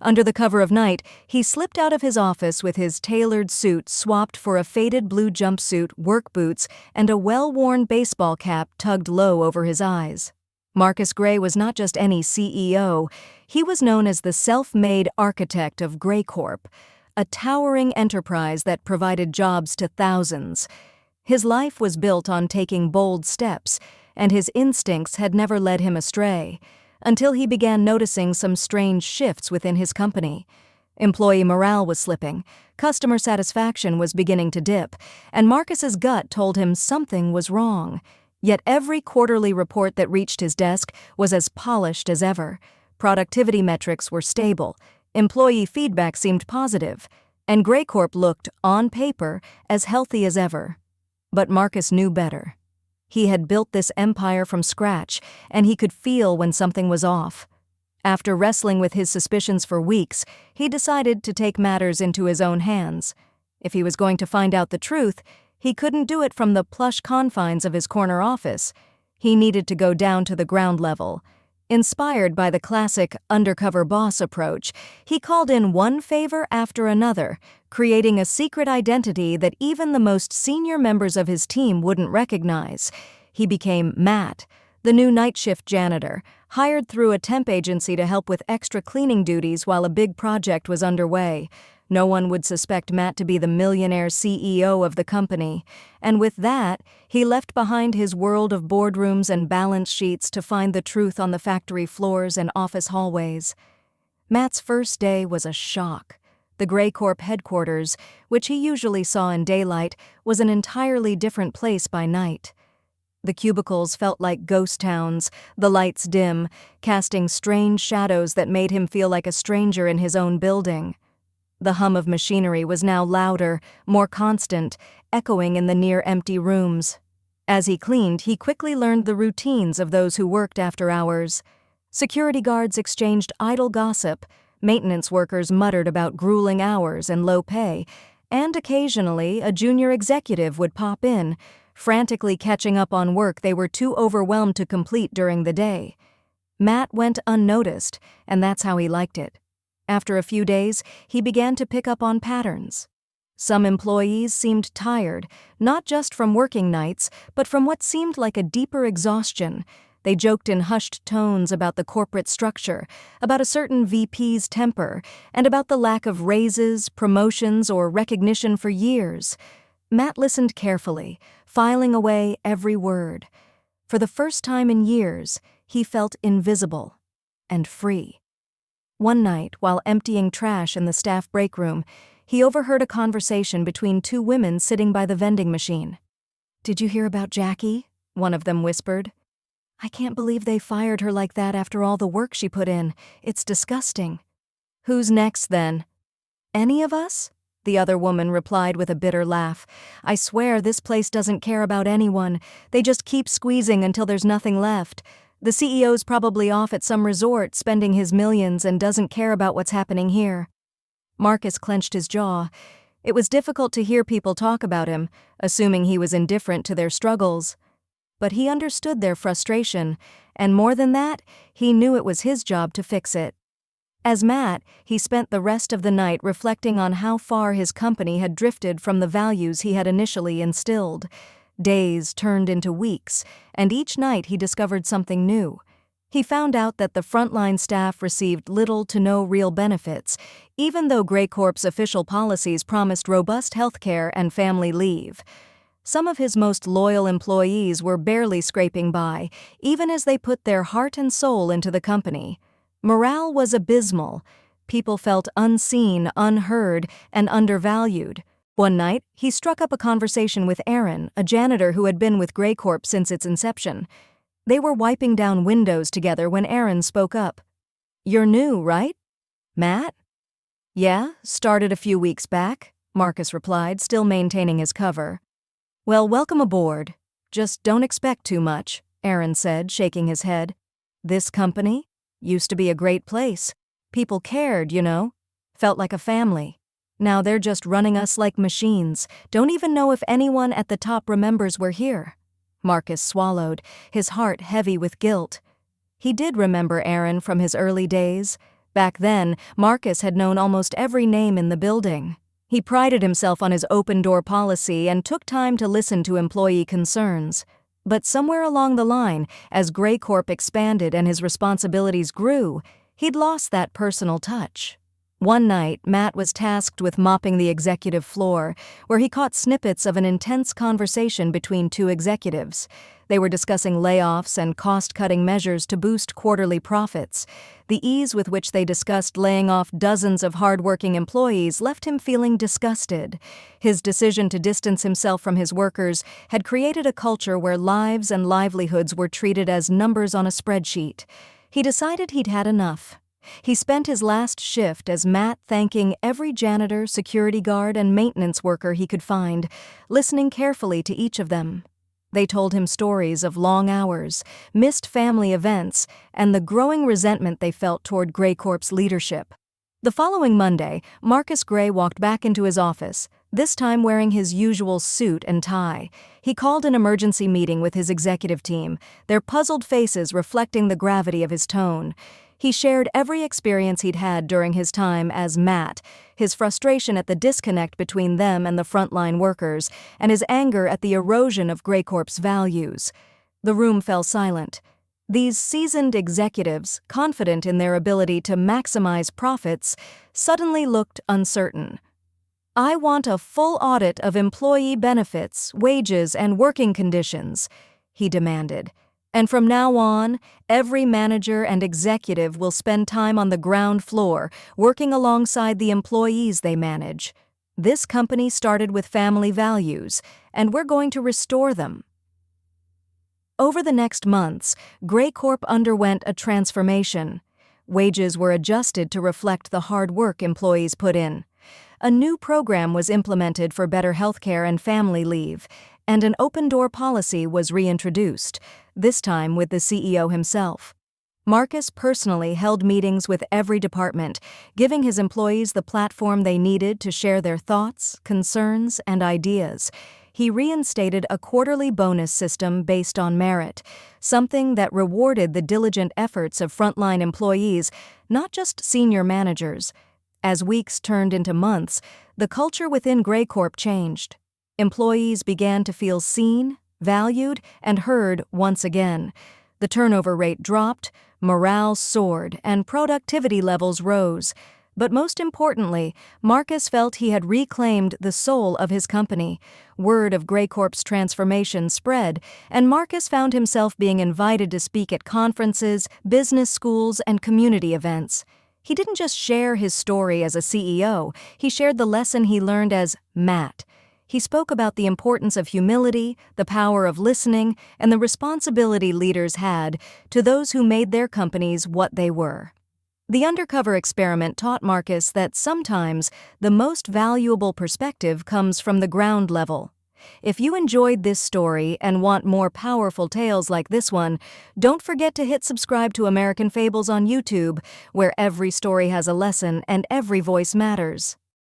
Under the cover of night, he slipped out of his office with his tailored suit swapped for a faded blue jumpsuit, work boots, and a well-worn baseball cap tugged low over his eyes. Marcus Gray was not just any CEO, he was known as the self-made architect of Gray Corp, a towering enterprise that provided jobs to thousands. His life was built on taking bold steps, and his instincts had never led him astray, until he began noticing some strange shifts within his company. Employee morale was slipping, customer satisfaction was beginning to dip, and Marcus's gut told him something was wrong. Yet every quarterly report that reached his desk was as polished as ever. Productivity metrics were stable, employee feedback seemed positive, and Gray Corp looked, on paper, as healthy as ever. But Marcus knew better. He had built this empire from scratch, and he could feel when something was off. After wrestling with his suspicions for weeks, he decided to take matters into his own hands. If he was going to find out the truth, he couldn't do it from the plush confines of his corner office. He needed to go down to the ground level. Inspired by the classic undercover boss approach, he called in one favor after another, creating a secret identity that even the most senior members of his team wouldn't recognize. He became Matt, the new night shift janitor, hired through a temp agency to help with extra cleaning duties while a big project was underway. No one would suspect Matt to be the millionaire CEO of the company, and with that, he left behind his world of boardrooms and balance sheets to find the truth on the factory floors and office hallways. Matt's first day was a shock. The Gray Corp headquarters, which he usually saw in daylight, was an entirely different place by night. The cubicles felt like ghost towns, the lights dim, casting strange shadows that made him feel like a stranger in his own building. The hum of machinery was now louder, more constant, echoing in the near-empty rooms. As he cleaned, he quickly learned the routines of those who worked after hours. Security guards exchanged idle gossip, maintenance workers muttered about grueling hours and low pay, and occasionally a junior executive would pop in, frantically catching up on work they were too overwhelmed to complete during the day. Matt went unnoticed, and that's how he liked it. After a few days, he began to pick up on patterns. Some employees seemed tired, not just from working nights, but from what seemed like a deeper exhaustion. They joked in hushed tones about the corporate structure, about a certain VP's temper, and about the lack of raises, promotions, or recognition for years. Matt listened carefully, filing away every word. For the first time in years, he felt invisible and free. One night, while emptying trash in the staff break room, he overheard a conversation between two women sitting by the vending machine. "Did you hear about Jackie?" one of them whispered. "I can't believe they fired her like that after all the work she put in. It's disgusting." "Who's next, then?" "Any of us?" the other woman replied with a bitter laugh. "I swear this place doesn't care about anyone. They just keep squeezing until there's nothing left. The CEO's probably off at some resort spending his millions and doesn't care about what's happening here." Marcus clenched his jaw. It was difficult to hear people talk about him, assuming he was indifferent to their struggles. But he understood their frustration, and more than that, he knew it was his job to fix it. As Matt, he spent the rest of the night reflecting on how far his company had drifted from the values he had initially instilled. Days turned into weeks, and each night he discovered something new. He found out that the frontline staff received little to no real benefits, even though Gray Corp's official policies promised robust health care and family leave. Some of his most loyal employees were barely scraping by, even as they put their heart and soul into the company. Morale was abysmal. People felt unseen, unheard, and undervalued. One night, he struck up a conversation with Aaron, a janitor who had been with Gray Corp since its inception. They were wiping down windows together when Aaron spoke up. "You're new, right?" "Matt?" "Yeah, started a few weeks back," Marcus replied, still maintaining his cover. "Well, welcome aboard. Just don't expect too much," Aaron said, shaking his head. "This company used to be a great place. People cared, you know. Felt like a family. Now they're just running us like machines. Don't even know if anyone at the top remembers we're here." Marcus swallowed, his heart heavy with guilt. He did remember Aaron from his early days. Back then, Marcus had known almost every name in the building. He prided himself on his open-door policy and took time to listen to employee concerns. But somewhere along the line, as Grey Corp expanded and his responsibilities grew, he'd lost that personal touch. One night, Matt was tasked with mopping the executive floor, where he caught snippets of an intense conversation between two executives. They were discussing layoffs and cost-cutting measures to boost quarterly profits. The ease with which they discussed laying off dozens of hard-working employees left him feeling disgusted. His decision to distance himself from his workers had created a culture where lives and livelihoods were treated as numbers on a spreadsheet. He decided he'd had enough. He spent his last shift as Matt thanking every janitor, security guard, and maintenance worker he could find, listening carefully to each of them. They told him stories of long hours, missed family events, and the growing resentment they felt toward Grey Corp's leadership. The following Monday, Marcus Grey walked back into his office, this time wearing his usual suit and tie. He called an emergency meeting with his executive team, their puzzled faces reflecting the gravity of his tone. He shared every experience he'd had during his time as Matt, his frustration at the disconnect between them and the frontline workers, and his anger at the erosion of Grey Corp's values. The room fell silent. These seasoned executives, confident in their ability to maximize profits, suddenly looked uncertain. "I want a full audit of employee benefits, wages, and working conditions," he demanded. "And from now on, every manager and executive will spend time on the ground floor, working alongside the employees they manage. This company started with family values, and we're going to restore them." Over the next months, Grey Corp underwent a transformation. Wages were adjusted to reflect the hard work employees put in. A new program was implemented for better healthcare and family leave, and an open-door policy was reintroduced, this time with the CEO himself. Marcus personally held meetings with every department, giving his employees the platform they needed to share their thoughts, concerns, and ideas. He reinstated a quarterly bonus system based on merit, something that rewarded the diligent efforts of frontline employees, not just senior managers. As weeks turned into months, the culture within Grey Corp changed. Employees began to feel seen, valued, and heard once again. The turnover rate dropped, morale soared, and productivity levels rose. But most importantly, Marcus felt he had reclaimed the soul of his company. Word of Grey Corp's transformation spread, and Marcus found himself being invited to speak at conferences, business schools, and community events. He didn't just share his story as a CEO, he shared the lesson he learned as Matt. He spoke about the importance of humility, the power of listening, and the responsibility leaders had to those who made their companies what they were. The Undercover experiment taught Marcus that sometimes the most valuable perspective comes from the ground level. If you enjoyed this story and want more powerful tales like this one, don't forget to hit subscribe to American Fables on YouTube, where every story has a lesson and every voice matters.